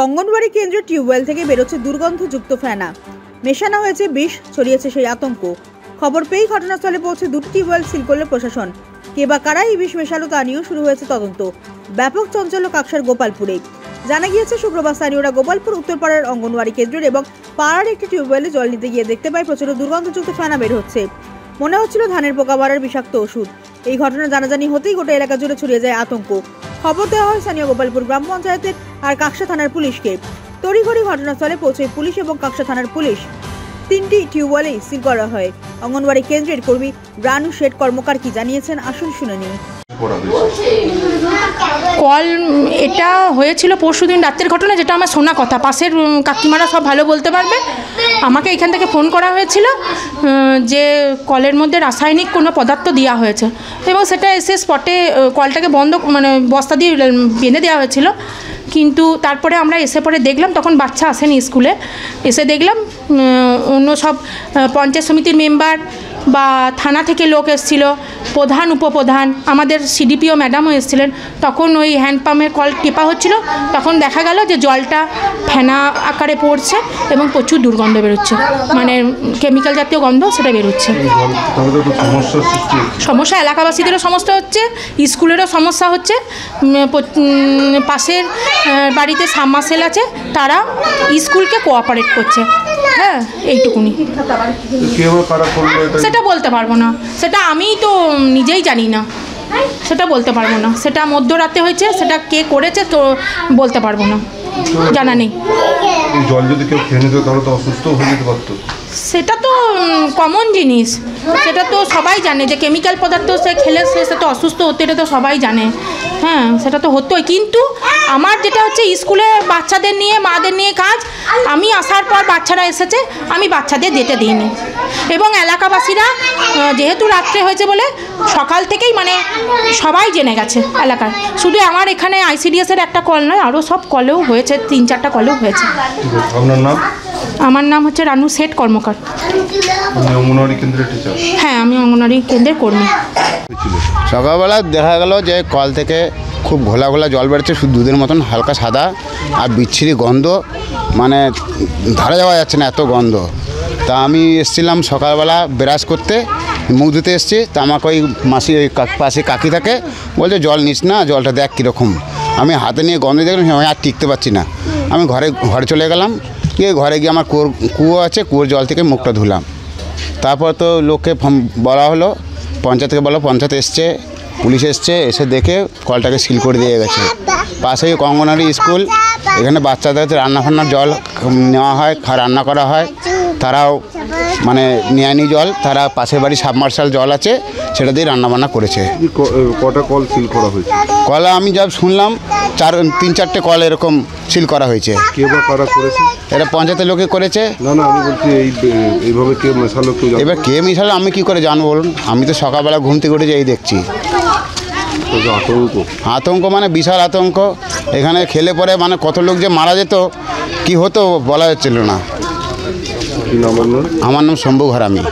অঙ্গনওয়াড়ি কেন্দ্রের টিউবওয়েল থেকে বেরোচ্ছে দুর্গন্ধযুক্ত ফেনা, মেশানো হয়েছে বিষ, ছড়িয়েছে সেই আতঙ্ক। খবর পেয়েই ঘটনাস্থলে পৌঁছে দুটি টিউবওয়েল সিল করল প্রশাসন। কে বা কারা এই বিষ মেশালো তা নিয়েও শুরু হয়েছে তদন্ত। ব্যাপক চাঞ্চল্য কাকসার গোপালপুরে। জানা গিয়েছে শুক্রবার স্থানীয়রা গোপালপুর উত্তরপাড়ার অঙ্গনওয়াড়ি কেন্দ্রের এবং পাড়ার একটি টিউবওয়েলে জল নিতে গিয়ে দেখতে পায় প্রচুর দুর্গন্ধযুক্ত ফেনা বের হচ্ছে। মনে হচ্ছিল ধানের পোকা মারার বিষাক্ত ওষুধ। এই ঘটনা জানাজানি হতেই গোটা এলাকা জুড়ে ছড়িয়ে যায় আতঙ্ক। খবর দেওয়া হয় স্থানীয় গোপালপুর গ্রাম পঞ্চায়েতের আর কাকসা থানার পুলিশকে। তড়িঘড়ি ঘটনাস্থলে পৌঁছে পুলিশ এবং কাকসা থানার পুলিশ। তিনটি টিউবওয়েলেই সিল করা হয়। অঙ্গনওয়াড়ি কেন্দ্রের কর্মী রানু শেঠ কর্মকার কি জানিয়েছেন আসুন শুনে নিন। কল এটা হয়েছিল পরশুদিন রাতের ঘটনা, যেটা আমার শোনা কথা। পাশের কাকিমারা সব ভালো বলতে পারবে। আমাকে এখান থেকে ফোন করা হয়েছিল যে কলের মধ্যে রাসায়নিক কোনো পদার্থ দেওয়া হয়েছে এবং সেটা এসে স্পটে কলটাকে বন্ধ বস্তা দিয়ে বেঁধে দেওয়া হয়েছিল। কিন্তু তারপরে আমরা এসে পরে দেখলাম, তখন বাচ্চা আসেনি স্কুলে, এসে দেখলাম অন্য সব পঞ্চায়েত সমিতির মেম্বার বা থানা থেকে লোক এসেছিল, প্রধান উপপ্রধান, আমাদের সিডিপিও ম্যাডামও এসেছিলেন। তখন ওই হ্যান্ডপাম্পের কল টেপা হচ্ছিল, তখন দেখা গেল যে জলটা ফেনা আকারে পড়ছে এবং প্রচুর দুর্গন্ধ বেরোচ্ছে, মানে কেমিক্যাল জাতীয় গন্ধ সেটা বেরোচ্ছে। সমস্যা এলাকাবাসীদেরও সমস্যা হচ্ছে, স্কুলেরও সমস্যা হচ্ছে। পাশের বাড়িতে সাবমার্সেল আছে, তারা স্কুলকে কোঅপারেট করছে। হ্যাঁ, এইটুকুনি। সেটা বলতে পারবো না, সেটা আমি তো নিজেই জানি না, সেটা বলতে পারবো না। সেটা মধ্যরাতে হয়েছে, সেটা কে করেছে তো বলতে পারবো না, জানা নেই। জল যদি কেউ খেয়ে নিত তাহলে তো অসুস্থ হয়ে যেতে পারতো। সেটা তো কমন জিনিস, সেটা তো সবাই জানে যে কেমিক্যাল পদার্থ সে খেলে সে তো অসুস্থ হতে, এটা তো সবাই জানে। হ্যাঁ, সেটা তো হতোই। কিন্তু আমার যেটা হচ্ছে স্কুলে বাচ্চাদের নিয়ে মাদের নিয়ে কাজ, আমি আসার পর বাচ্চারা এসেছে, আমি বাচ্চাদের যেতে দিইনি। এবং এলাকাবাসীরা যেহেতু রাত্রে হয়েছে বলে সকাল থেকেই মানে সবাই জেনে গেছে এলাকায়। শুধু আমার এখানে আইসিডিএসের একটা কল নয়, আরও সব কলেও হয়েছে, 3-4টা কলেও হয়েছে। আপনার নাম? আমার নাম হচ্ছে রানু শেঠ কর্মকার। অঙ্গনওয়াড়ি কেন্দ্রের টিচার? হ্যাঁ, আমি অঙ্গনওয়াড়ি কেন্দ্রের কর্মী। সকালবেলা দেখা গেল যে কল থেকে খুব ঘোলা ঘোলা জল বেরোচ্ছে, শুধু দুধের মতন হালকা সাদা, আর বিচ্ছিরি গন্ধ, মানে ধরা যাওয়া যাচ্ছে না, এত গন্ধ। তা আমি এসেছিলাম সকালবেলা ব্রাশ করতে, মুখ ধুতে এসেছি। তা আমাকে ওই মাসি, ওই পাশে কাকি থাকে, বলছে জল নিস না, জলটা দেখ কীরকম। আমি হাতে নিয়ে গন্ধ দেখলাম, আমি আর টিকতে পারছি না। আমি ঘরে চলে গেলাম, গিয়ে ঘরে গিয়ে আমার কুয়ো আছে, কুয়োর জল থেকে মুখটা ধুলাম। তারপর তো লোককে বলা হলো, পঞ্চায়েত থেকে বলো, পঞ্চায়েত এসছে, পুলিশ এসছে, এসে দেখে কলটাকে সিল করে দিয়ে গেছে। পাশেই অঙ্গনওয়াড়ি স্কুল, এখানে বাচ্চাদের রান্নার জল নেওয়া হয়, রান্না করা হয়। তারাও মানে নেয়নি জল, তারা পাশের বাড়ি সাবমার্শাল জল আছে, সেটা দিয়ে রান্নাবান্না করেছে। কটা কল সিল করা হয়েছে? কল আমি যা শুনলাম 3-4টে কল এরকম সিল করা হয়েছে। কে বা কারা করেছে? এটা পঞ্চায়েতের লোকে করেছে। না না, আমি বলছি এইভাবে কে মেশালো? এবার কে মিশালো আমি কি করে জানবো বলুন? আমি তো সকালবেলা ঘুম থেকে উঠে এই দেখছি। আতঙ্ক মানে বিশাল আতঙ্ক। এখানে খেলে পরে মানে কত লোক যে মারা যেত, কি হতো বলা যাচ্ছিল না। আমার নাম শম্ভু ঘরামি।